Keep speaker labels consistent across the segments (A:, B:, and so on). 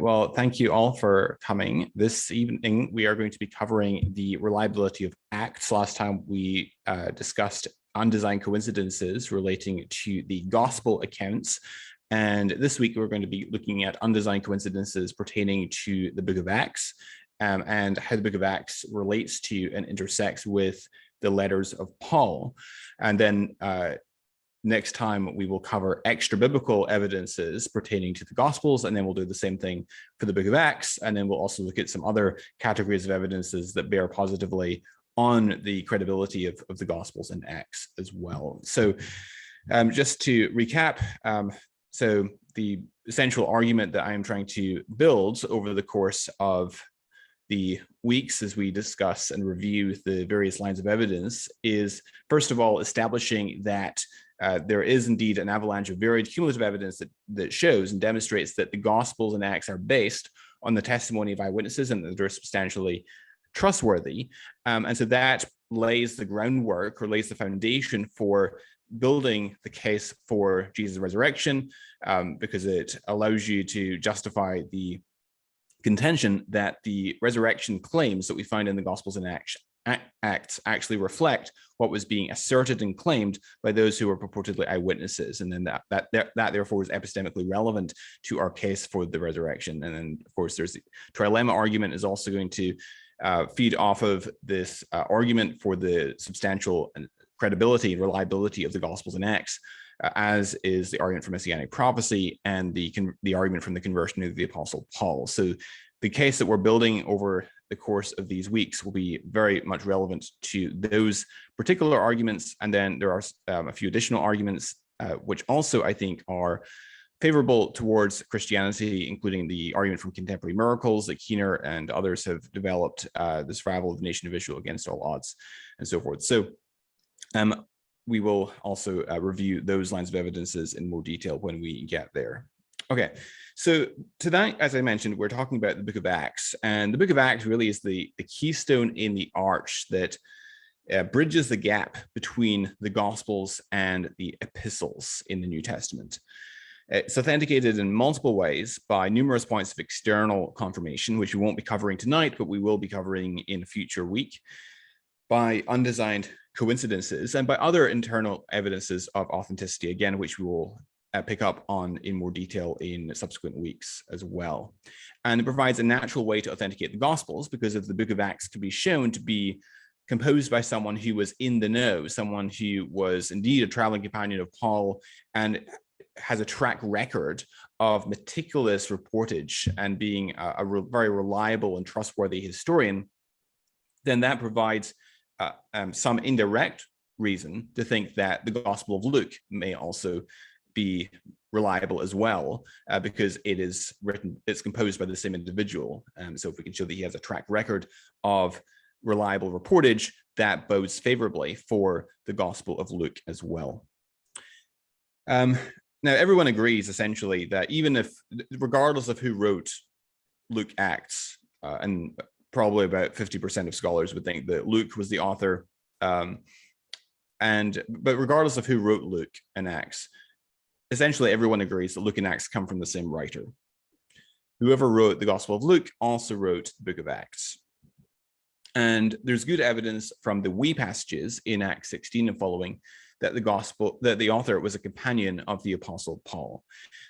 A: Well, thank you all for coming. This evening, we are going to be covering the reliability of Acts. Last time we discussed undesigned coincidences relating to the gospel accounts. And this week, we're going to be looking at undesigned coincidences pertaining to the book of Acts and how the book of Acts relates to and intersects with the letters of Paul. And then next time, we will cover extra biblical evidences pertaining to the Gospels, and then we'll do the same thing for the book of Acts. And then we'll also look at some other categories of evidences that bear positively on the credibility of the Gospels and Acts as well. So just to recap, so the essential argument that I am trying to build over the course of the weeks as we discuss and review the various lines of evidence is, first of all, establishing that there is indeed an avalanche of varied cumulative evidence that shows and demonstrates that the Gospels and Acts are based on the testimony of eyewitnesses and that they're substantially trustworthy. And so that lays the groundwork or lays the foundation for building the case for Jesus' resurrection, because it allows you to justify the contention that the resurrection claims that we find in the Gospels and Acts actually reflect what was being asserted and claimed by those who were purportedly eyewitnesses, and then that therefore is epistemically relevant to our case for the resurrection. And then, of course, there's the trilemma argument is also going to feed off of this argument for the substantial credibility and reliability of the Gospels and Acts, as is the argument for messianic prophecy and the argument from the conversion of the Apostle Paul. So the case that we're building over the course of these weeks will be very much relevant to those particular arguments. And then there are a few additional arguments, which also I think are favorable towards Christianity, including the argument from contemporary miracles that Keener and others have developed, the survival of the nation of Israel against all odds, and so forth. So we will also review those lines of evidences in more detail when we get there. Okay, so tonight, as I mentioned, we're talking about the book of Acts, and the book of Acts really is the keystone in the arch that bridges the gap between the Gospels and the epistles in the New Testament. It's authenticated in multiple ways by numerous points of external confirmation, which we won't be covering tonight, but we will be covering in a future week, by undesigned coincidences, and by other internal evidences of authenticity, again, which we will pick up on in more detail in subsequent weeks as well. And it provides a natural way to authenticate the Gospels, because if the book of Acts can be shown to be composed by someone who was in the know, someone who was indeed a traveling companion of Paul and has a track record of meticulous reportage and being a very reliable and trustworthy historian, then that provides some indirect reason to think that the Gospel of Luke may also be reliable as well, because it's composed by the same individual. So if we can show that he has a track record of reliable reportage, that bodes favorably for the Gospel of Luke as well. Now, everyone agrees essentially that even if, regardless of who wrote Luke Acts, and probably about 50% of scholars would think that Luke was the author, but regardless of who wrote Luke and Acts, essentially everyone agrees that Luke and Acts come from the same writer. Whoever wrote the Gospel of Luke also wrote the book of Acts. And there's good evidence from the we passages in Acts 16 and following that the author was a companion of the Apostle Paul.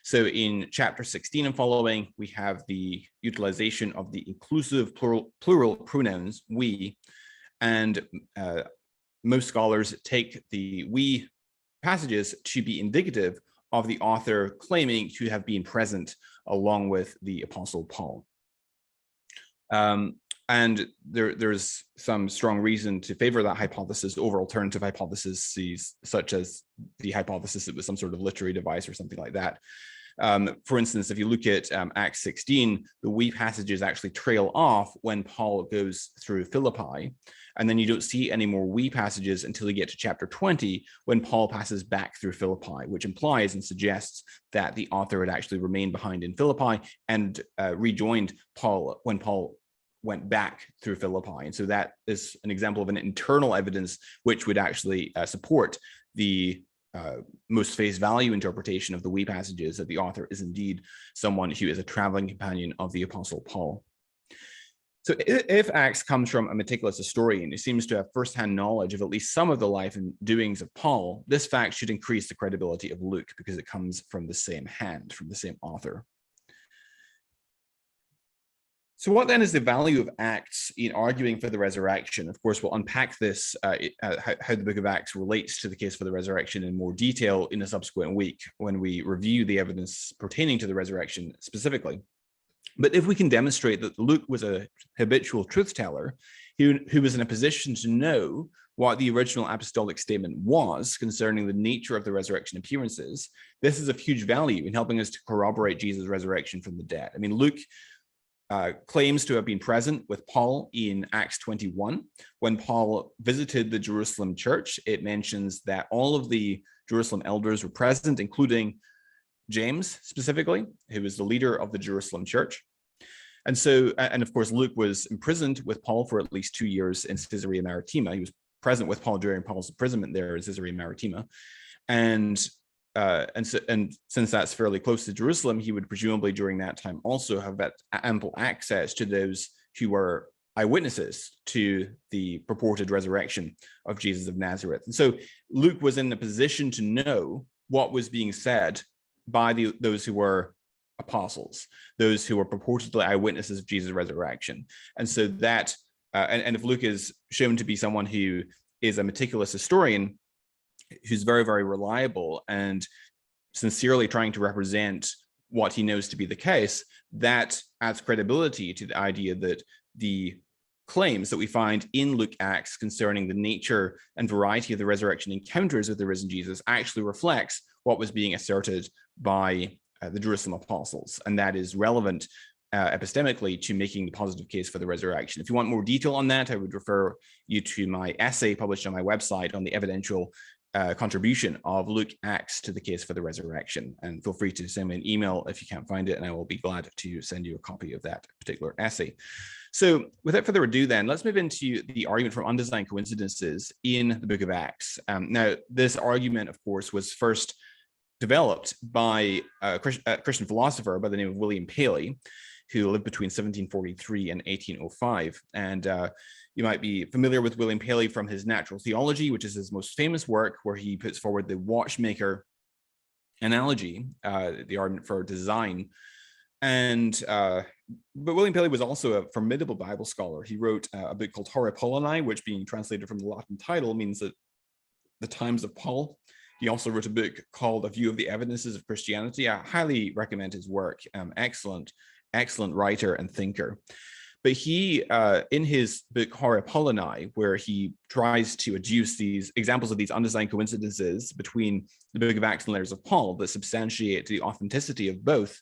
A: So in chapter 16 and following, we have the utilization of the inclusive plural pronouns we, and most scholars take the we passages to be indicative of the author claiming to have been present along with the Apostle Paul. And there's some strong reason to favor that hypothesis over alternative hypotheses, such as the hypothesis it was some sort of literary device or something like that. For instance, if you look at Acts 16, the we passages actually trail off when Paul goes through Philippi, and then you don't see any more we passages until you get to chapter 20, when Paul passes back through Philippi, which implies and suggests that the author had actually remained behind in Philippi and rejoined Paul when Paul went back through Philippi. And so that is an example of an internal evidence which would actually support the most face value interpretation of the we passages that the author is indeed someone who is a traveling companion of the Apostle Paul. So if Acts comes from a meticulous historian who seems to have firsthand knowledge of at least some of the life and doings of Paul, this fact should increase the credibility of Luke because it comes from the same hand, from the same author. So what then is the value of Acts in arguing for the resurrection? Of course, we'll unpack this, how the book of Acts relates to the case for the resurrection in more detail in a subsequent week when we review the evidence pertaining to the resurrection specifically. But if we can demonstrate that Luke was a habitual truth teller who was in a position to know what the original apostolic statement was concerning the nature of the resurrection appearances, this is of huge value in helping us to corroborate Jesus' resurrection from the dead. I mean, Luke claims to have been present with Paul in Acts 21. When Paul visited the Jerusalem church, it mentions that all of the Jerusalem elders were present, including James specifically, who was the leader of the Jerusalem church. And so, and of course, Luke was imprisoned with Paul for at least 2 years in Caesarea Maritima. He was present with Paul during Paul's imprisonment there in Caesarea Maritima. And since that's fairly close to Jerusalem, he would presumably during that time also have that ample access to those who were eyewitnesses to the purported resurrection of Jesus of Nazareth. And so Luke was in a position to know what was being said by those who were apostles, those who were purportedly eyewitnesses of Jesus' resurrection. And so that, and if Luke is shown to be someone who is a meticulous historian, who's very, very reliable and sincerely trying to represent what he knows to be the case, that adds credibility to the idea that the claims that we find in Luke Acts concerning the nature and variety of the resurrection encounters with the risen Jesus actually reflects what was being asserted by the Jerusalem apostles, and that is relevant epistemically to making the positive case for the resurrection. If you want more detail on that, I would refer you to my essay published on my website on the evidential contribution of Luke Acts to the case for the resurrection. And feel free to send me an email if you can't find it, and I will be glad to send you a copy of that particular essay. So without further ado then, let's move into the argument from undesigned coincidences in the book of Acts. Now, this argument, of course, was first developed by a Christian philosopher by the name of William Paley, who lived between 1743 and 1805. And you might be familiar with William Paley from his Natural Theology, which is his most famous work, where he puts forward the watchmaker analogy, the argument for design. And but William Paley was also a formidable Bible scholar. He wrote a book called Hora Paulinae, which being translated from the Latin title means that the times of Paul. He also wrote a book called A View of the Evidences of Christianity. I highly recommend his work. Excellent writer and thinker. But he, in his book Hora Paulinae, where he tries to adduce these examples of these undesigned coincidences between the book of Acts and letters of Paul that substantiate the authenticity of both,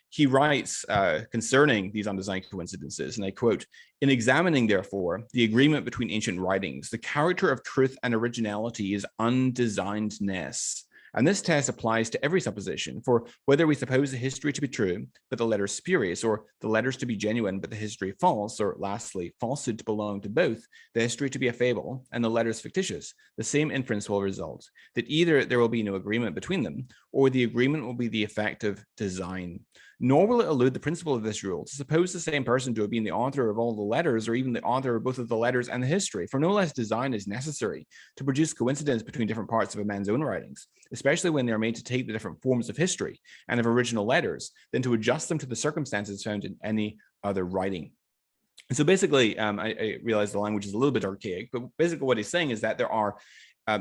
A: he writes concerning these undesigned coincidences, and I quote, "In examining, therefore, the agreement between ancient writings, the character of truth and originality is undesignedness. And this test applies to every supposition, for whether we suppose the history to be true, but the letters spurious, or the letters to be genuine, but the history false, or lastly, falsehood to belong to both, the history to be a fable, and the letters fictitious, the same inference will result, that either there will be no agreement between them, or the agreement will be the effect of design. Nor will it elude the principle of this rule to suppose the same person to have been the author of all the letters, or even the author of both of the letters and the history, for no less design is necessary to produce coincidence between different parts of a man's own writings, especially when they are made to take the different forms of history and of original letters, than to adjust them to the circumstances found in any other writing." And so basically, I realize the language is a little bit archaic, but basically what he's saying is that there are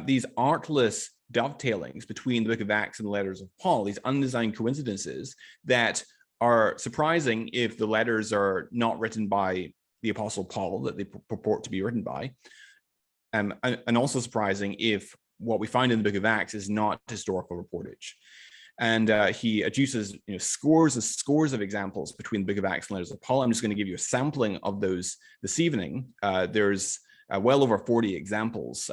A: these artless dovetailings between the book of Acts and the letters of Paul, these undesigned coincidences that are surprising if the letters are not written by the Apostle Paul that they purport to be written by, and also surprising if what we find in the book of Acts is not historical reportage. And he adduces scores of examples between the book of Acts and letters of Paul. I'm just going to give you a sampling of those this evening. There's well over 40 examples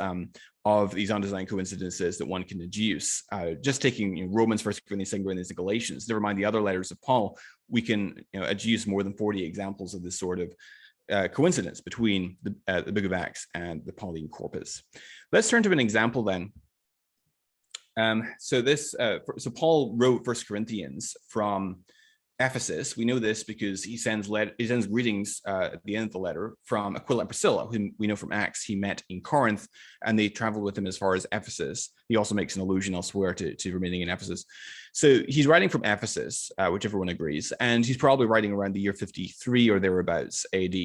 A: of these undesigned coincidences that one can adduce. Just taking Romans, 1 Corinthians, 2 Corinthians, and Galatians, never mind the other letters of Paul, we can adduce more than 40 examples of this sort of coincidence between the book of Acts and the Pauline corpus. Let's turn to an example then So Paul wrote First Corinthians from Ephesus. We know this because he sends greetings at the end of the letter from Aquila and Priscilla, whom we know from Acts he met in Corinth, and they traveled with him as far as Ephesus. He also makes an allusion elsewhere to remaining in Ephesus. So he's writing from Ephesus, which everyone agrees, and he's probably writing around the year 53 or thereabouts AD.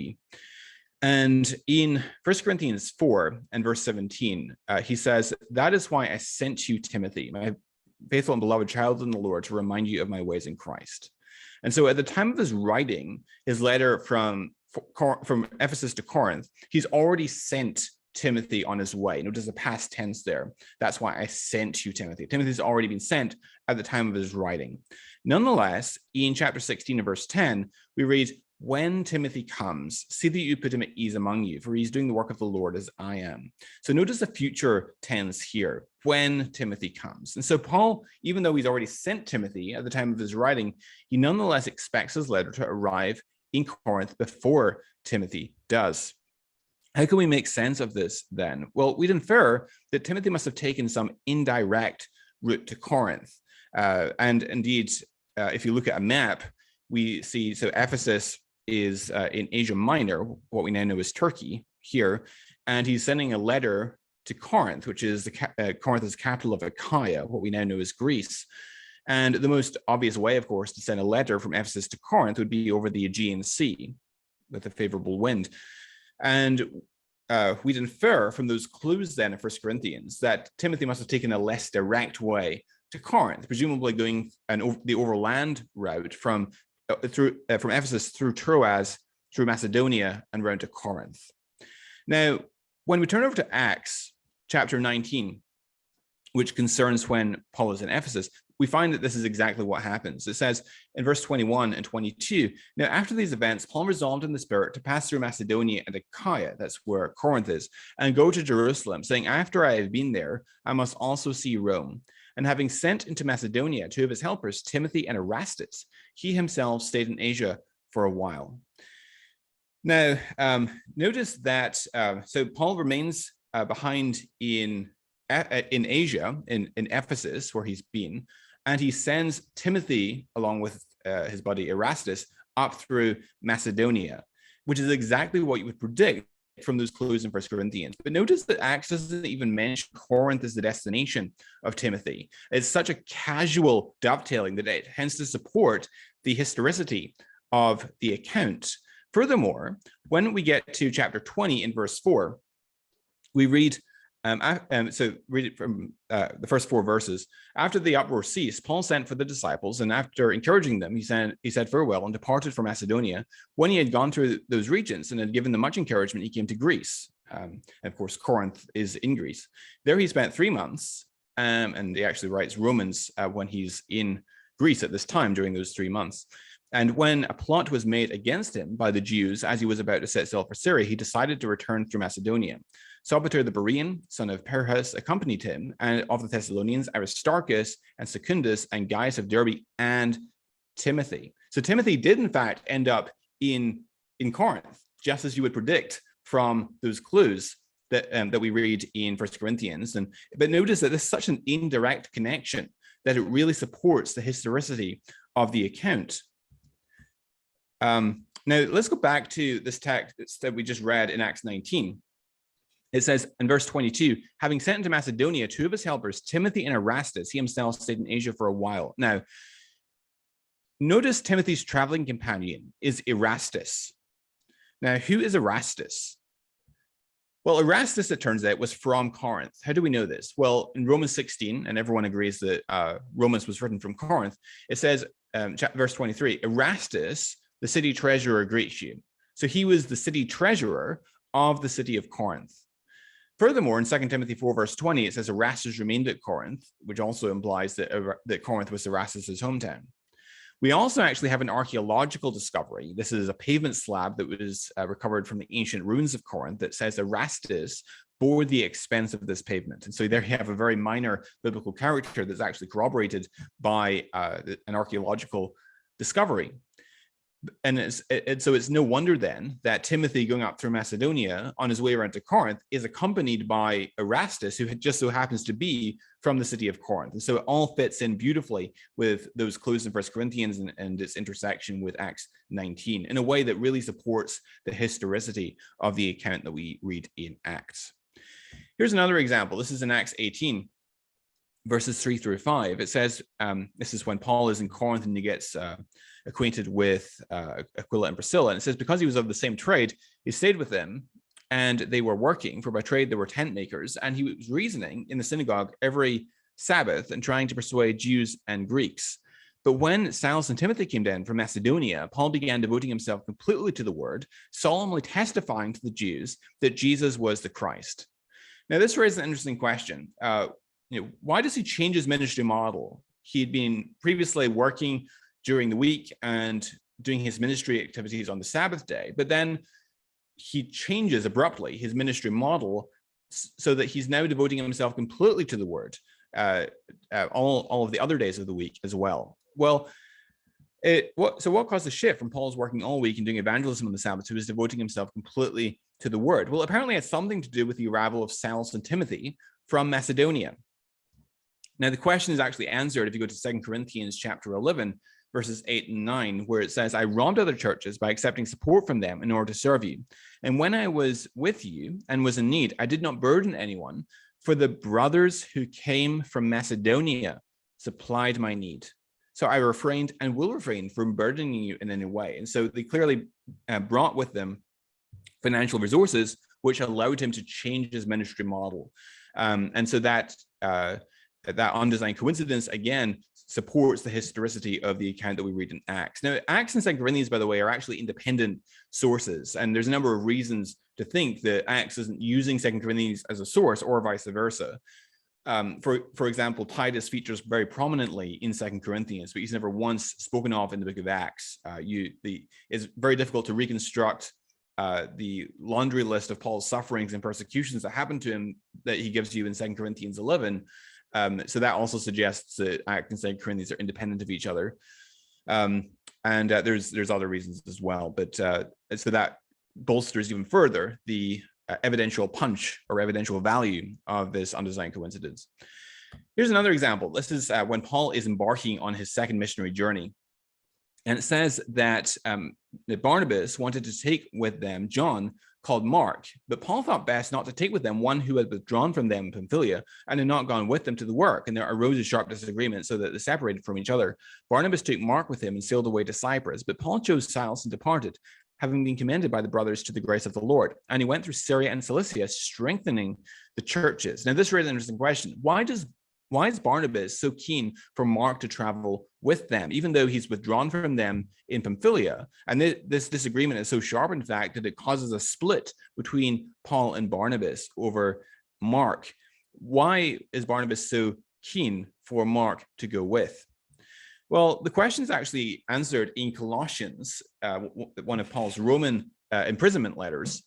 A: And in 1 Corinthians 4 and verse 17, he says, "That is why I sent you, Timothy, my faithful and beloved child in the Lord, to remind you of my ways in Christ." And so at the time of his writing his letter from Ephesus to Corinth, he's already sent Timothy on his way. Notice the past tense there. That's why I sent you, Timothy. Timothy's already been sent at the time of his writing. Nonetheless, in chapter 16 and verse 10, we read, "When Timothy comes, see that you put him at ease among you, for he's doing the work of the Lord as I am." So notice the future tense here, when Timothy comes. And so Paul, even though he's already sent Timothy at the time of his writing, he nonetheless expects his letter to arrive in Corinth before Timothy does. How can we make sense of this then? Well, we'd infer that Timothy must have taken some indirect route to Corinth. And indeed, if you look at a map, we see, so Ephesus is in Asia Minor, what we now know as Turkey here, and he's sending a letter to Corinth, which is Corinth is capital of Achaia, what we now know as Greece. And the most obvious way, of course, to send a letter from Ephesus to Corinth would be over the Aegean Sea with a favorable wind. And we'd infer from those clues then in 1 Corinthians that Timothy must have taken a less direct way to Corinth, presumably going the overland route from Ephesus through Troas, through Macedonia, and round to Corinth. Now, when we turn over to Acts chapter 19, which concerns when Paul is in Ephesus, we find that this is exactly what happens. It says in verse 21 and 22, "Now after these events, Paul resolved in the Spirit to pass through Macedonia and Achaia," that's where Corinth is, "and go to Jerusalem, saying, after I have been there, I must also see Rome. And having sent into Macedonia 2 of his helpers, Timothy and Erastus, he himself stayed in Asia for a while." Now, notice that, so Paul remains behind in Asia, in Ephesus, where he's been, and he sends Timothy along with his buddy Erastus up through Macedonia, which is exactly what you would predict from those clues in 1 Corinthians. But notice that Acts doesn't even mention Corinth as the destination of Timothy. It's such a casual dovetailing that it tends to support the historicity of the account. Furthermore, when we get to chapter 20 in verse 4, we read, so read it from the first 4 verses. "After the uproar ceased, Paul sent for the disciples, and after encouraging them, he said farewell and departed for Macedonia. When he had gone through those regions and had given them much encouragement, he came to Greece." And of course, Corinth is in Greece. There he spent 3 months, and he actually writes Romans when he's in Greece at this time during those 3 months. "And when a plot was made against him by the Jews as he was about to set sail for Syria, he decided to return through Macedonia. Sopater the Berean, son of Perhas, accompanied him, and of the Thessalonians, Aristarchus and Secundus and Gaius of Derbe and Timothy." So Timothy did, in fact, end up in Corinth, just as you would predict from those clues that we read in 1 Corinthians. But notice that this is such an indirect connection that it really supports the historicity of the account. Now, let's go back to this text that we just read in Acts 19. It says in verse 22, "Having sent into Macedonia 2 of his helpers, Timothy and Erastus, he himself stayed in Asia for a while." Now, notice Timothy's traveling companion is Erastus. Now, who is Erastus? Well, Erastus, it turns out, was from Corinth. How do we know this? Well, in Romans 16, and everyone agrees that Romans was written from Corinth, it says, verse 23, "Erastus, the city treasurer, greets you." So he was the city treasurer of the city of Corinth. Furthermore, in 2 Timothy 4, verse 20, it says Erastus remained at Corinth, which also implies that Corinth was Erastus's hometown. We also actually have an archaeological discovery. This is a pavement slab that was recovered from the ancient ruins of Corinth that says Erastus bore the expense of this pavement. And so there you have a very minor biblical character that's actually corroborated by an archaeological discovery. And so it's no wonder then that Timothy, going up through Macedonia on his way around to Corinth, is accompanied by Erastus, who just so happens to be from the city of Corinth. And so it all fits in beautifully with those clues in 1 Corinthians and its intersection with Acts 19 in a way that really supports the historicity of the account that we read in Acts. Here's another example. This is in Acts 18. Verses 3 through 5, it says, this is when Paul is in Corinth and he gets acquainted with Aquila and Priscilla. And it says, because he was of the same trade, he stayed with them and they were working, for by trade they were tent makers. And he was reasoning in the synagogue every Sabbath and trying to persuade Jews and Greeks. But when Silas and Timothy came down from Macedonia, Paul began devoting himself completely to the word, solemnly testifying to the Jews that Jesus was the Christ. Now, this raises an interesting question. Why does he change his ministry model? He'd been previously working during the week and doing his ministry activities on the Sabbath day, but then he changes abruptly his ministry model so that he's now devoting himself completely to the word, all of the other days of the week as well. Well, what caused the shift from Paul's working all week and doing evangelism on the Sabbath to his devoting himself completely to the word? Well, apparently it had something to do with the arrival of Silas and Timothy from Macedonia. Now, the question is actually answered if you go to 2 Corinthians chapter 11, verses 8 and 9, where it says, I robbed other churches by accepting support from them in order to serve you. And when I was with you and was in need, I did not burden anyone, for the brothers who came from Macedonia supplied my need. So I refrained and will refrain from burdening you in any way. And so they clearly brought with them financial resources, which allowed him to change his ministry model. And so that undesigned coincidence, again, supports the historicity of the account that we read in Acts. Now, Acts and 2 Corinthians, by the way, are actually independent sources. And there's a number of reasons to think that Acts isn't using 2 Corinthians as a source or vice versa. For example, Titus features very prominently in 2 Corinthians, but he's never once spoken of in the book of Acts. It's very difficult to reconstruct the laundry list of Paul's sufferings and persecutions that happened to him that he gives you in 2 Corinthians 11. So that also suggests that Acts and 2 Corinthians are independent of each other. There's other reasons as well. But so that bolsters even further the evidential punch or evidential value of this undesigned coincidence. Here's another example. This is when Paul is embarking on his second missionary journey. And it says that Barnabas wanted to take with them John, called Mark, but Paul thought best not to take with them one who had withdrawn from them in Pamphylia and had not gone with them to the work. And there arose a sharp disagreement so that they separated from each other. Barnabas took Mark with him and sailed away to Cyprus, but Paul chose Silas and departed, having been commended by the brothers to the grace of the Lord. And he went through Syria and Cilicia, strengthening the churches. Now, this raises an interesting question. Why is Barnabas so keen for Mark to travel with them, even though he's withdrawn from them in Pamphylia? And this disagreement is so sharp, in fact, that it causes a split between Paul and Barnabas over Mark. Why is Barnabas so keen for Mark to go with? Well, the question is actually answered in Colossians, one of Paul's Roman imprisonment letters,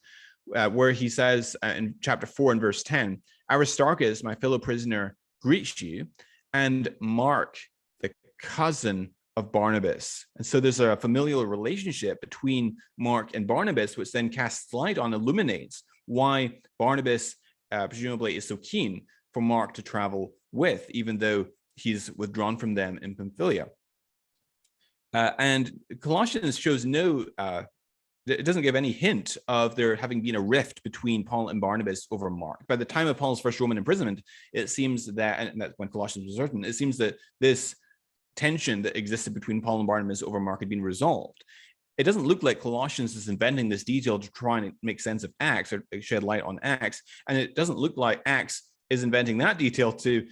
A: where he says in chapter 4 and verse 10, Aristarchus, my fellow prisoner, greets you, and Mark, the cousin of Barnabas. And so there's a familial relationship between Mark and Barnabas, which then casts light on, illuminates why Barnabas presumably is so keen for Mark to travel with, even though he's withdrawn from them in Pamphylia. And Colossians shows it doesn't give any hint of there having been a rift between Paul and Barnabas over Mark. By the time of Paul's first Roman imprisonment, it seems that, and that's when Colossians was written, it seems that this tension that existed between Paul and Barnabas over Mark had been resolved. It doesn't look like Colossians is inventing this detail to try and make sense of Acts or shed light on Acts. And it doesn't look like Acts is inventing that detail to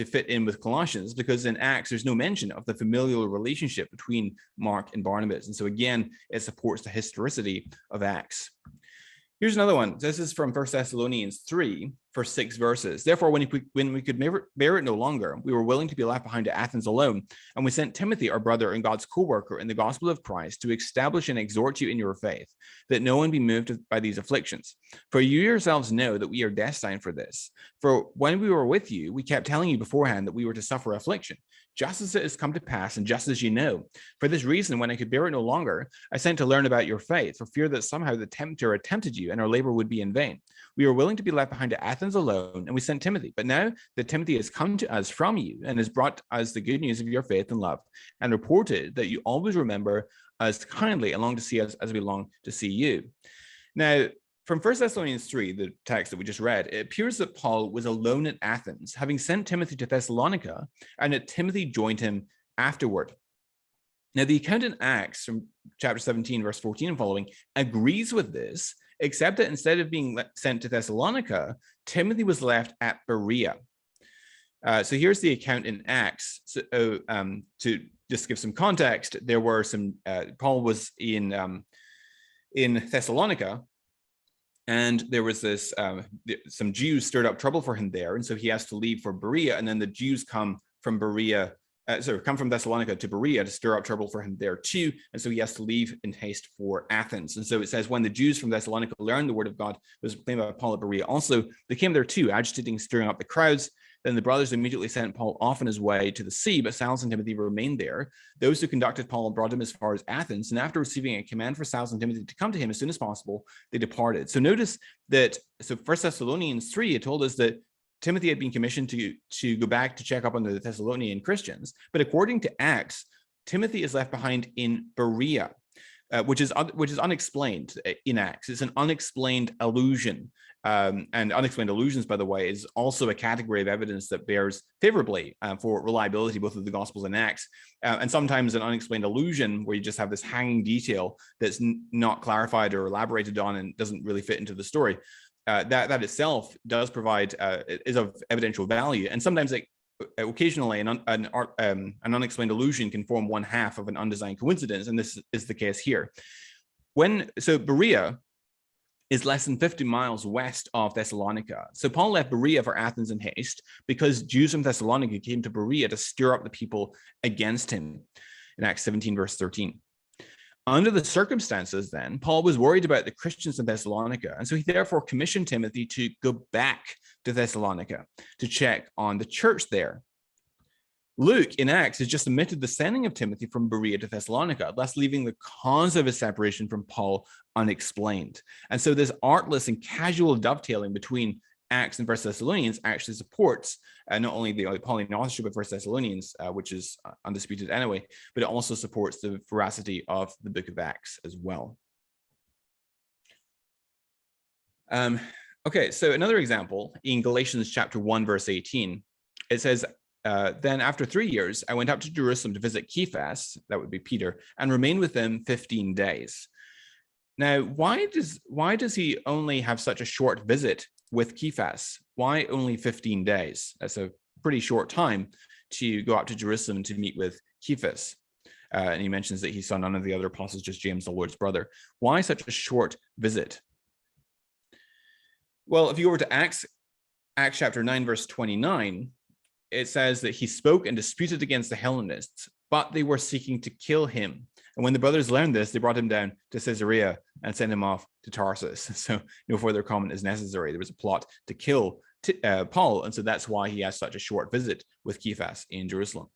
A: fit in with Colossians, because in Acts, there's no mention of the familial relationship between Mark and Barnabas. And so again, it supports the historicity of Acts. Here's another one. This is from 1 Thessalonians 3, for 6 verses. Therefore, when we could bear it no longer, we were willing to be left behind to Athens alone. And we sent Timothy, our brother and God's co-worker in the gospel of Christ, to establish and exhort you in your faith, that no one be moved by these afflictions. For you yourselves know that we are destined for this. For when we were with you, we kept telling you beforehand that we were to suffer affliction. just as it has come to pass, and just as you know. For this reason, when I could bear it no longer, I sent to learn about your faith, for fear that somehow the tempter had tempted you, and our labor would be in vain. We were willing to be left behind at Athens alone, and we sent Timothy. But now that Timothy has come to us from you, and has brought us the good news of your faith and love, and reported that you always remember us kindly and long to see us as we long to see you. Now, from 1 Thessalonians 3, the text that we just read, it appears that Paul was alone at Athens, having sent Timothy to Thessalonica, and that Timothy joined him afterward. Now, the account in Acts from chapter 17, verse 14 and following agrees with this, except that instead of being sent to Thessalonica, Timothy was left at Berea. So here's the account in Acts. So, to just give some context, there were some, Paul was in Thessalonica, and there was this, some Jews stirred up trouble for him there. And so he has to leave for Berea. And then the Jews come from Berea, come from Thessalonica to Berea to stir up trouble for him there too. And so he has to leave in haste for Athens. And so it says, when the Jews from Thessalonica learned the word of God was proclaimed by Paul at Berea, also they came there too, agitating, stirring up the crowds. Then the brothers immediately sent Paul off on his way to the sea, but Silas and Timothy remained there. Those who conducted Paul brought him as far as Athens, and after receiving a command for Silas and Timothy to come to him as soon as possible, they departed. So notice that, so 1 Thessalonians 3, it told us that Timothy had been commissioned to go back to check up on the Thessalonian Christians, but according to Acts, Timothy is left behind in Berea, which is unexplained in Acts. It's an unexplained allusion. And unexplained allusions, by the way, is also a category of evidence that bears favorably for reliability, both of the Gospels and Acts. And sometimes an unexplained allusion where you just have this hanging detail that's not clarified or elaborated on and doesn't really fit into the story. That itself does provide, is of evidential value. And sometimes, like, occasionally, an unexplained allusion can form one half of an undesigned coincidence, and this is the case here. So Berea is less than 50 miles west of Thessalonica. So Paul left Berea for Athens in haste because Jews from Thessalonica came to Berea to stir up the people against him in Acts 17, verse 13. Under the circumstances then, Paul was worried about the Christians in Thessalonica, and so he therefore commissioned Timothy to go back to Thessalonica to check on the church there. Luke in Acts has just omitted the sending of Timothy from Berea to Thessalonica, thus leaving the cause of his separation from Paul unexplained. And so this artless and casual dovetailing between Acts and 1 Thessalonians actually supports not only the Pauline authorship of 1 Thessalonians, which is undisputed anyway, but it also supports the veracity of the book of Acts as well. Okay, so another example in Galatians chapter 1, verse 18, it says, then after 3 years, I went up to Jerusalem to visit Cephas, that would be Peter, and remained with him 15 days. Now, why does he only have such a short visit with Cephas? Why only 15 days? That's a pretty short time to go up to Jerusalem to meet with Cephas. And he mentions that he saw none of the other apostles, just James, the Lord's brother. Why such a short visit? Well, if you go over to Acts chapter 9, verse 29, it says that he spoke and disputed against the Hellenists, but they were seeking to kill him. And when the brothers learned this, they brought him down to Caesarea and sent him off to Tarsus. So no further comment is necessary. There was a plot to kill Paul, and so that's why he has such a short visit with Cephas in Jerusalem.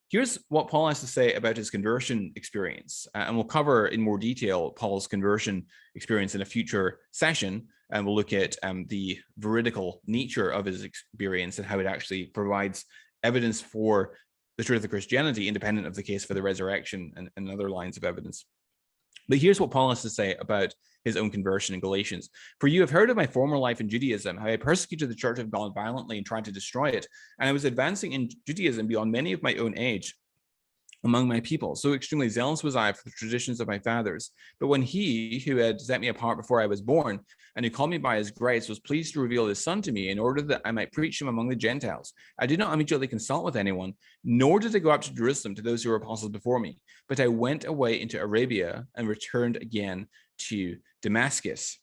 A: Here's what Paul has to say about his conversion experience, and we'll cover in more detail Paul's conversion experience in a future session, and we'll look at the veridical nature of his experience and how it actually provides evidence for the truth of Christianity, independent of the case for the resurrection and other lines of evidence. But here's what Paul has to say about his own conversion in Galatians. For you have heard of my former life in Judaism, how I persecuted the church of God violently and tried to destroy it. And I was advancing in Judaism beyond many of my own age among my people. So extremely zealous was I for the traditions of my fathers. But when he who had set me apart before I was born, and who called me by his grace, was pleased to reveal his son to me in order that I might preach him among the Gentiles, I did not immediately consult with anyone, nor did I go up to Jerusalem to those who were apostles before me, but I went away into Arabia and returned again to Damascus.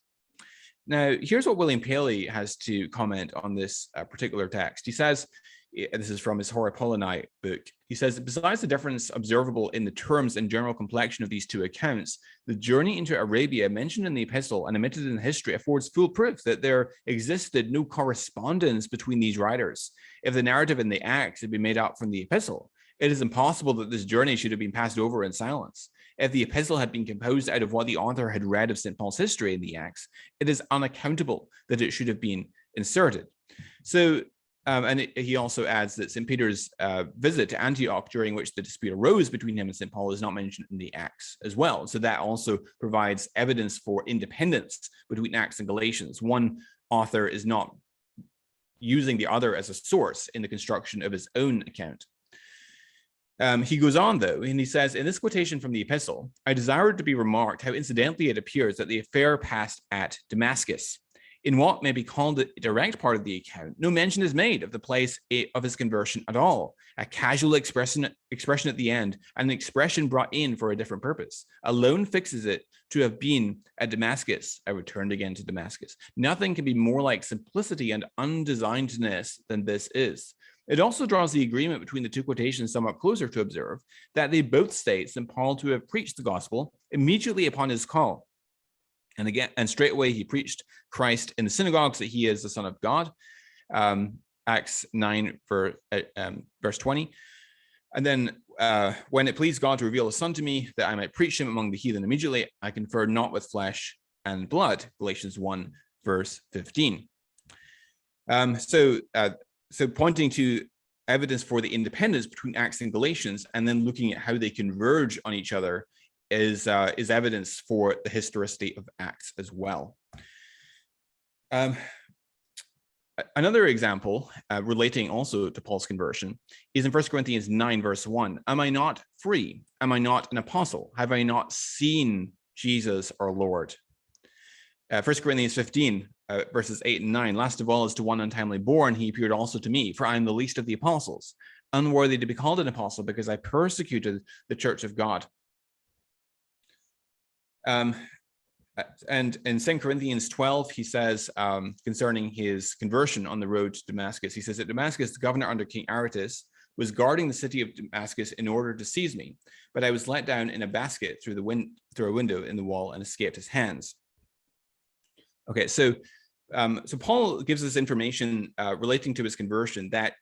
A: Now, here's what William Paley has to comment on this particular text. He says, This is from his Hora Paulini book. He says, besides the difference observable in the terms and general complexion of these two accounts, the journey into Arabia mentioned in the epistle and omitted in history affords full proof that there existed no correspondence between these writers. If the narrative in the Acts had been made up from the epistle, it is impossible that this journey should have been passed over in silence. If the epistle had been composed out of what the author had read of St. Paul's history in the Acts, it is unaccountable that it should have been inserted. So, he also adds that St. Peter's visit to Antioch, during which the dispute arose between him and St. Paul, is not mentioned in the Acts as well. So that also provides evidence for independence between Acts and Galatians. One author is not using the other as a source in the construction of his own account. He goes on, though, and he says, in this quotation from the epistle, I desire it to be remarked how incidentally it appears that the affair passed at Damascus. In what may be called the direct part of the account, no mention is made of the place of his conversion at all. A casual expression at the end, and an expression brought in for a different purpose, alone fixes it to have been at Damascus. I returned again to Damascus. Nothing can be more like simplicity and undesignedness than this is. It also draws the agreement between the two quotations somewhat closer to observe that they both state St. Paul to have preached the gospel immediately upon his call. And straightway he preached Christ in the synagogues, that he is the Son of God. Acts 9, verse 20. And then when it pleased God to reveal his Son to me, that I might preach him among the heathen immediately, I conferred not with flesh and blood. Galatians 1, verse 15. So pointing to evidence for the independence between Acts and Galatians, and then looking at how they converge on each other, is evidence for the historicity of Acts as well. Another example relating also to Paul's conversion is in 1 Corinthians 9, verse 1. Am I not free? Am I not an apostle? Have I not seen Jesus our Lord? 1 Corinthians 15, verses 8 and 9. Last of all, as to one untimely born, he appeared also to me, for I am the least of the apostles, unworthy to be called an apostle, because I persecuted the church of God. And in 2 Corinthians 12, he says, concerning his conversion on the road to Damascus, he says, at Damascus, the governor under King Aretas was guarding the city of Damascus in order to seize me, but I was let down in a basket through a window in the wall and escaped his hands. Okay, so Paul gives us information relating to his conversion that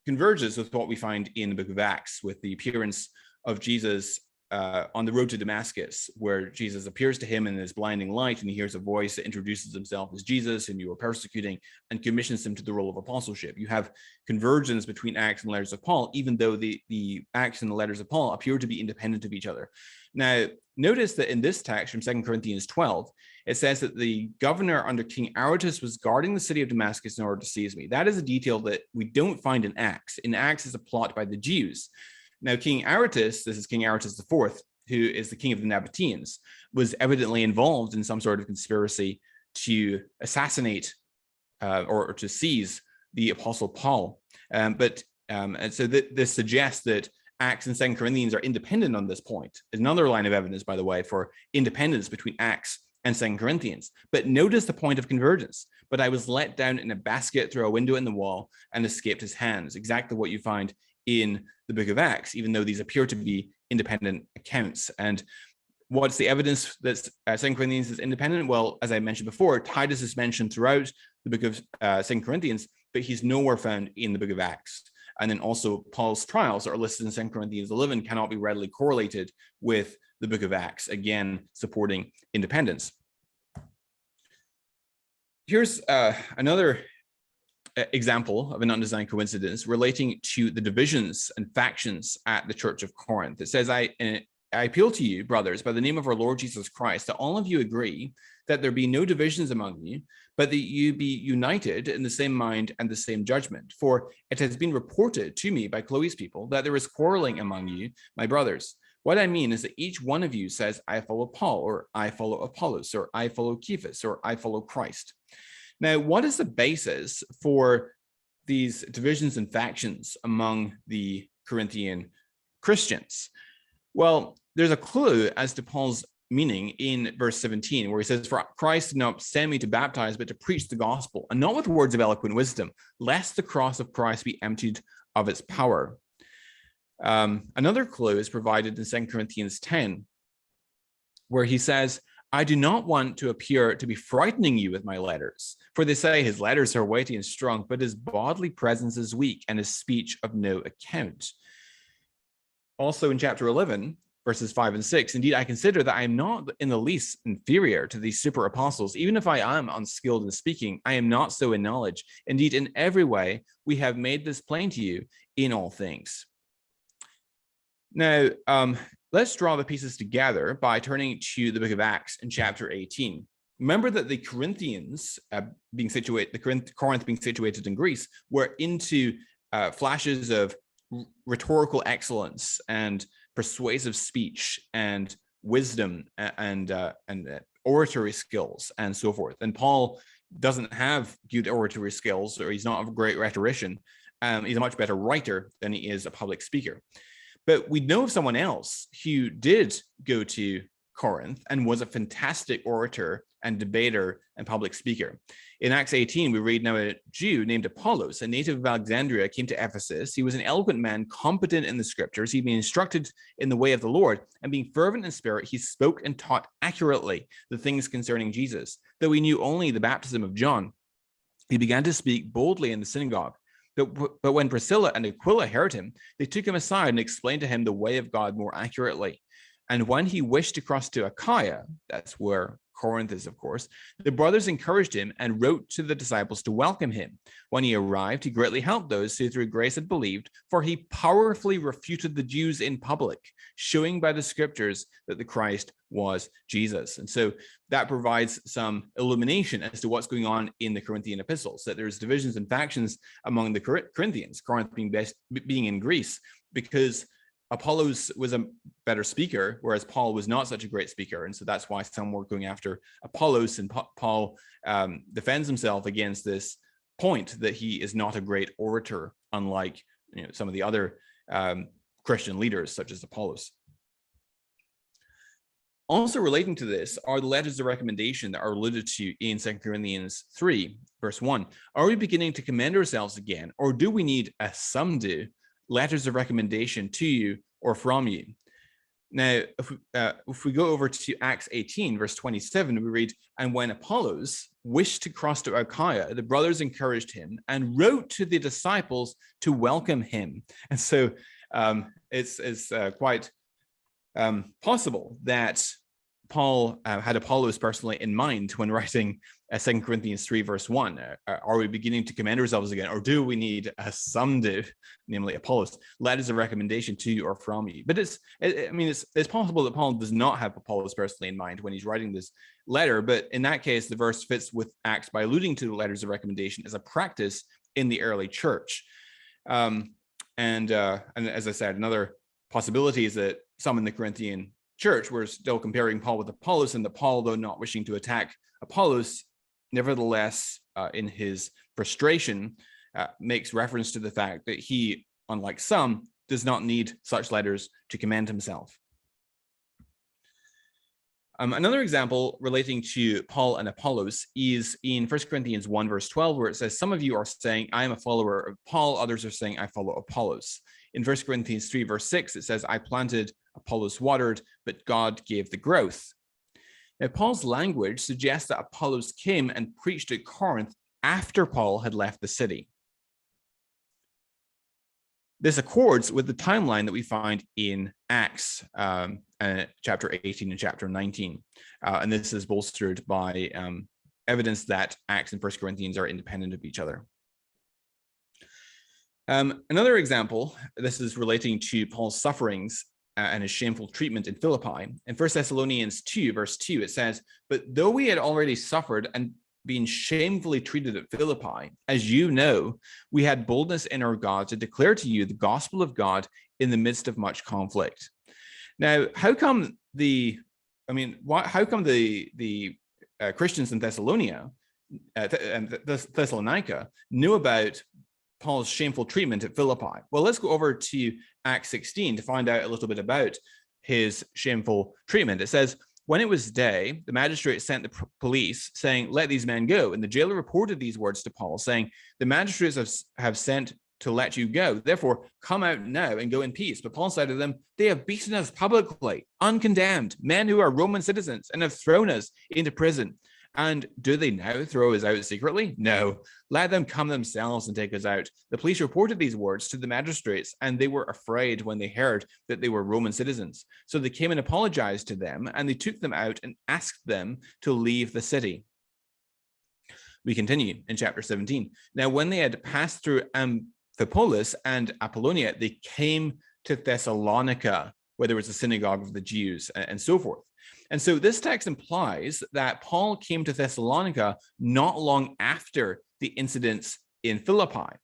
A: converges with what we find in the book of Acts, with the appearance of Jesus on the road to Damascus, where Jesus appears to him in his blinding light, and he hears a voice that introduces himself as Jesus, whom you are persecuting, and commissions him to the role of apostleship. You have convergence between Acts and letters of Paul, even though the Acts and the letters of Paul appear to be independent of each other. Now, notice that in this text from 2 Corinthians 12, it says that the governor under King Aretas was guarding the city of Damascus in order to seize me. That is a detail that we don't find in Acts. In Acts, is a plot by the Jews. Now, King Aretas, this is King Aretas IV, who is the king of the Nabateans, was evidently involved in some sort of conspiracy to assassinate or to seize the Apostle Paul. And so this suggests that Acts and 2 Corinthians are independent on this point. There's another line of evidence, by the way, for independence between Acts and 2 Corinthians. But notice the point of convergence. But I was let down in a basket through a window in the wall and escaped his hands. Exactly what you find in the book of Acts, even though these appear to be independent accounts. And what's the evidence that 2 Corinthians is independent? Well, as I mentioned before, Titus is mentioned throughout the book of 2 Corinthians, but he's nowhere found in the book of Acts. And then also Paul's trials are listed in 2 Corinthians 11 cannot be readily correlated with the book of Acts, again, supporting independence. Here's another example of an undesigned coincidence relating to the divisions and factions at the Church of Corinth. It says, I appeal to you, brothers, by the name of our Lord Jesus Christ, that all of you agree that there be no divisions among you, but that you be united in the same mind and the same judgment. For it has been reported to me by Chloe's people that there is quarreling among you, my brothers. What I mean is that each one of you says, I follow Paul, or I follow Apollos, or I follow Cephas, or I follow Christ. Now, what is the basis for these divisions and factions among the Corinthian Christians? Well, there's a clue as to Paul's meaning in verse 17, where he says, for Christ did not send me to baptize, but to preach the gospel, and not with words of eloquent wisdom, lest the cross of Christ be emptied of its power. Another clue is provided in 2 Corinthians 10, where he says, I do not want to appear to be frightening you with my letters, for they say his letters are weighty and strong, but his bodily presence is weak and his speech of no account. Also in chapter 11, verses 5 and 6, indeed, I consider that I am not in the least inferior to these super apostles. Even if I am unskilled in speaking, I am not so in knowledge. Indeed, in every way, we have made this plain to you in all things. Now, let's draw the pieces together by turning to the book of Acts in chapter 18. Remember that the Corinthians Corinth being situated in Greece were into flashes of rhetorical excellence and persuasive speech and wisdom and oratory skills and so forth. And Paul doesn't have good oratory skills, or he's not a great rhetorician. He's a much better writer than he is a public speaker. But we know of someone else who did go to Corinth and was a fantastic orator and debater and public speaker. In Acts 18, we read, now a Jew named Apollos, a native of Alexandria, came to Ephesus. He was an eloquent man, competent in the scriptures. He'd been instructed in the way of the Lord, and being fervent in spirit, he spoke and taught accurately the things concerning Jesus. Though he knew only the baptism of John, he began to speak boldly in the synagogue. But when Priscilla and Aquila heard him, they took him aside and explained to him the way of God more accurately. And when he wished to cross to Achaia, that's where Corinth is, of course, the brothers encouraged him and wrote to the disciples to welcome him. When he arrived, he greatly helped those who through grace had believed, for he powerfully refuted the Jews in public, showing by the scriptures that the Christ was Jesus. And so that provides some illumination as to what's going on in the Corinthian epistles, that there's divisions and factions among the Corinthians, Corinth being in Greece, because Apollos was a better speaker, whereas Paul was not such a great speaker. And so that's why some were going after Apollos, and Paul defends himself against this point that he is not a great orator, unlike some of the other Christian leaders, such as Apollos. Also relating to this are the letters of recommendation that are alluded to in 2 Corinthians 3, verse 1. Are we beginning to commend ourselves again, or do we need, as some do, letters of recommendation to you or from you? Now, if we go over to Acts 18, verse 27, we read, and when Apollos wished to cross to Achaia, the brothers encouraged him and wrote to the disciples to welcome him. And so it's quite possible that Paul had Apollos personally in mind when writing 2 Corinthians 3, verse 1. Are we beginning to commend ourselves again, or do we need, as some do, namely Apollos, letters of recommendation to you or from you? But it's possible that Paul does not have Apollos personally in mind when he's writing this letter, but in that case, the verse fits with Acts by alluding to the letters of recommendation as a practice in the early church. And as I said, another possibility is that some in the Corinthian church were still comparing Paul with Apollos, and that Paul, though not wishing to attack Apollos, nevertheless, in his frustration, makes reference to the fact that he, unlike some, does not need such letters to commend himself. Another example relating to Paul and Apollos is in 1 Corinthians 1, verse 12, where it says, some of you are saying, I am a follower of Paul, others are saying, I follow Apollos. In 1 Corinthians 3, verse 6, it says, I planted, Apollos watered, but God gave the growth. Now, Paul's language suggests that Apollos came and preached at Corinth after Paul had left the city. This accords with the timeline that we find in Acts chapter 18 and chapter 19. And this is bolstered by evidence that Acts and 1 Corinthians are independent of each other. Another example, this is relating to Paul's sufferings and his shameful treatment in Philippi. In 1 Thessalonians 2, verse 2, it says, but though we had already suffered and been shamefully treated at Philippi, as you know, we had boldness in our God to declare to you the gospel of God in the midst of much conflict. Now, how come the Christians in Thessalonica knew about Paul's shameful treatment at Philippi? Well, let's go over to Acts 16 to find out a little bit about his shameful treatment. It says, when it was day, the magistrate sent the police saying, let these men go. And the jailer reported these words to Paul, saying, the magistrates have sent to let you go. Therefore, come out now and go in peace. But Paul said to them, they have beaten us publicly, uncondemned, men who are Roman citizens, and have thrown us into prison. And do they now throw us out secretly? No, let them come themselves and take us out. The police reported these words to the magistrates, and they were afraid when they heard that they were Roman citizens. So they came and apologized to them, and they took them out and asked them to leave the city. We continue in chapter 17. Now, when they had passed through Amphipolis and Apollonia, they came to Thessalonica, where there was a synagogue of the Jews, and so forth. And so this text implies that Paul came to Thessalonica not long after the incidents in Philippi.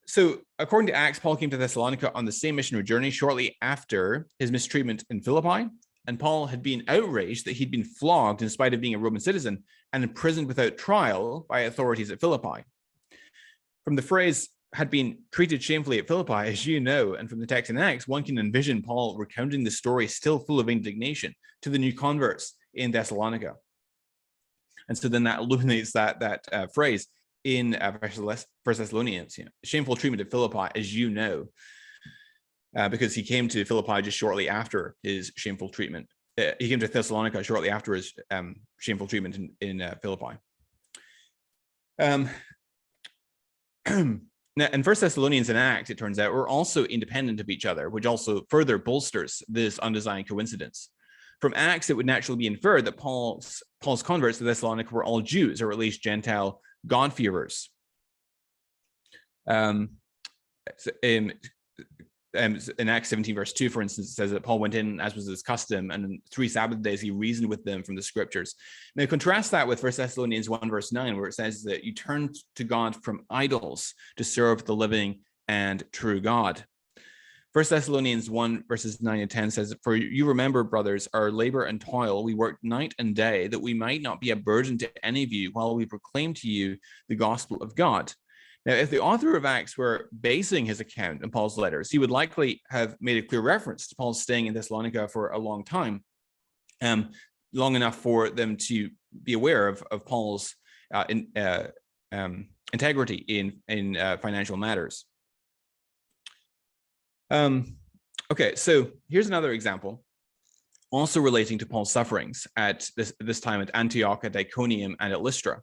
A: So according to Acts, Paul came to Thessalonica on the same missionary journey shortly after his mistreatment in Philippi. And Paul had been outraged that he'd been flogged in spite of being a Roman citizen and imprisoned without trial by authorities at Philippi. From the phrase, had been treated shamefully at Philippi, as you know, and from the text in Acts, one can envision Paul recounting the story still full of indignation to the new converts in Thessalonica. And so then that illuminates that phrase in 1 Thessalonians, shameful treatment at Philippi, as you know, because he came to Philippi just shortly after his shameful treatment. He came to Thessalonica shortly after his shameful treatment in Philippi. Now, in 1 Thessalonians and Acts, it turns out, were also independent of each other, which also further bolsters this undesigned coincidence. From Acts, it would naturally be inferred that Paul's converts to Thessalonica were all Jews, or at least Gentile God-fearers. In Acts 17, verse 2, for instance, it says that Paul went in, as was his custom, and in 3 Sabbath days he reasoned with them from the scriptures. Now, contrast that with 1 Thessalonians 1, verse 9, where it says that you turn to God from idols to serve the living and true God. 1 Thessalonians 1, verses 9 and 10 says, for you remember, brothers, our labor and toil, we worked night and day, that we might not be a burden to any of you while we proclaim to you the gospel of God. Now, if the author of Acts were basing his account on Paul's letters, he would likely have made a clear reference to Paul staying in Thessalonica for a long time, long enough for them to be aware of Paul's integrity in financial matters. Okay, so here's another example, also relating to Paul's sufferings at this time at Antioch, at Iconium, and at Lystra.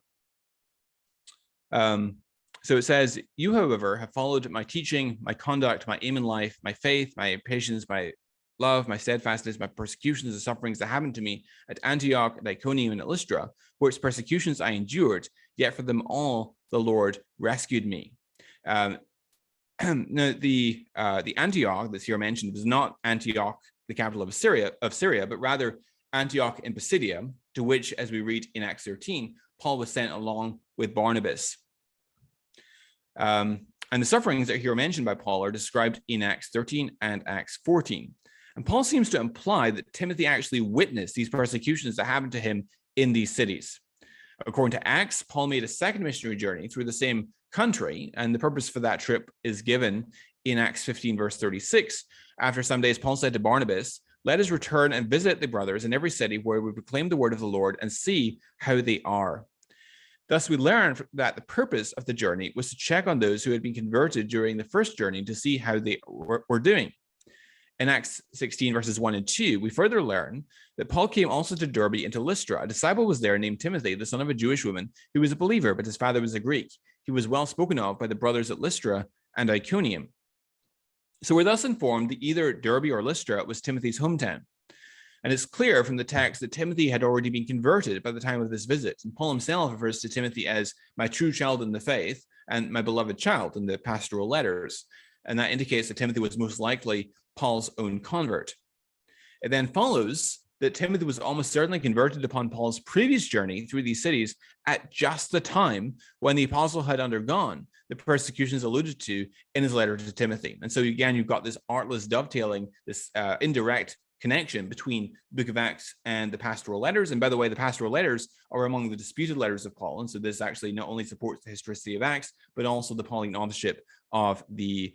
A: So it says, you, however, have followed my teaching, my conduct, my aim in life, my faith, my patience, my love, my steadfastness, my persecutions and sufferings that happened to me at Antioch, at Iconium, and at Lystra, which persecutions I endured, yet for them all the Lord rescued me. Now, the Antioch that's here mentioned was not Antioch, the capital of Syria, but rather Antioch in Pisidia, to which, as we read in Acts 13, Paul was sent along with Barnabas. And the sufferings that are here mentioned by Paul are described in Acts 13 and Acts 14. And Paul seems to imply that Timothy actually witnessed these persecutions that happened to him in these cities. According to Acts, Paul made a second missionary journey through the same country, and the purpose for that trip is given in Acts 15, verse 36. After some days, Paul said to Barnabas, let us return and visit the brothers in every city where we proclaim the word of the Lord and see how they are. Thus, we learn that the purpose of the journey was to check on those who had been converted during the first journey to see how they were doing. In Acts 16, verses 1 and 2, we further learn that Paul came also to Derbe and to Lystra. A disciple was there named Timothy, the son of a Jewish woman, who was a believer, but his father was a Greek. He was well spoken of by the brothers at Lystra and Iconium. So we're thus informed that either Derbe or Lystra was Timothy's hometown. And it's clear from the text that Timothy had already been converted by the time of this visit. And Paul himself refers to Timothy as my true child in the faith and my beloved child in the pastoral letters. And that indicates that Timothy was most likely Paul's own convert. It then follows that Timothy was almost certainly converted upon Paul's previous journey through these cities at just the time when the apostle had undergone the persecutions alluded to in his letter to Timothy. And so again, you've got this artless dovetailing, this indirect connection between the book of Acts and the pastoral letters. And by the way, the pastoral letters are among the disputed letters of Paul. And so this actually not only supports the historicity of Acts, but also the Pauline authorship of the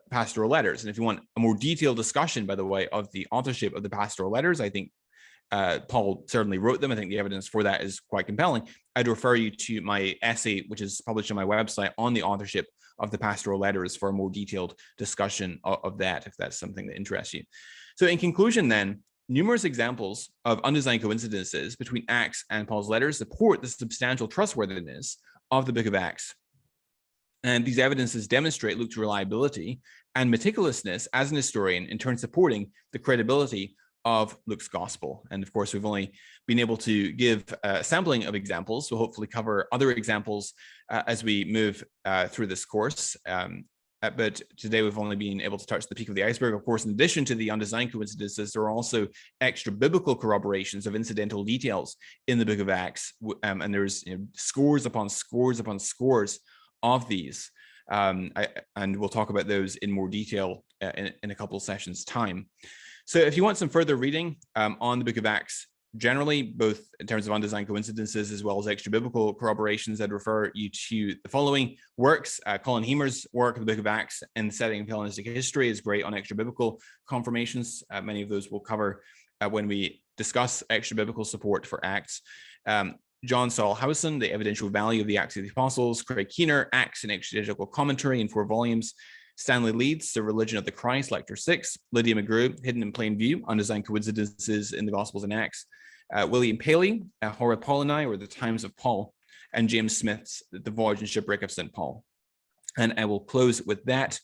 A: pastoral letters. And if you want a more detailed discussion, by the way, of the authorship of the pastoral letters, I think Paul certainly wrote them. I think the evidence for that is quite compelling. I'd refer you to my essay, which is published on my website, on the authorship of the pastoral letters for a more detailed discussion of that, if that's something that interests you. So in conclusion then, numerous examples of undesigned coincidences between Acts and Paul's letters support the substantial trustworthiness of the book of Acts. And these evidences demonstrate Luke's reliability and meticulousness as an historian, in turn supporting the credibility of Luke's gospel. And of course, we've only been able to give a sampling of examples. We'll hopefully cover other examples as we move through this course. But today we've only been able to touch the peak of the iceberg. Of course, in addition to the undesigned coincidences, there are also extra biblical corroborations of incidental details in the book of Acts. And there's scores upon scores upon scores of these. And we'll talk about those in more detail in a couple of sessions' time. So if you want some further reading on the book of Acts, generally, both in terms of undesigned coincidences as well as extra biblical corroborations, I'd refer you to the following works. Colin Hemer's work, The Book of Acts and the Setting of Hellenistic History, is great on extra biblical confirmations. Many of those we'll cover when we discuss extra biblical support for Acts. John Saul Howison, The Evidential Value of the Acts of the Apostles. Craig Keener, Acts and Exegetical Commentary in 4 volumes. Stanley Leeds, The Religion of the Christ, Lecture 6. Lydia McGrew, Hidden in Plain View, Undesigned Coincidences in the Gospels and Acts. William Paley, Hora Paulini, or The Times of Paul. And James Smith's The Voyage and Shipwreck of St. Paul. And I will close with that.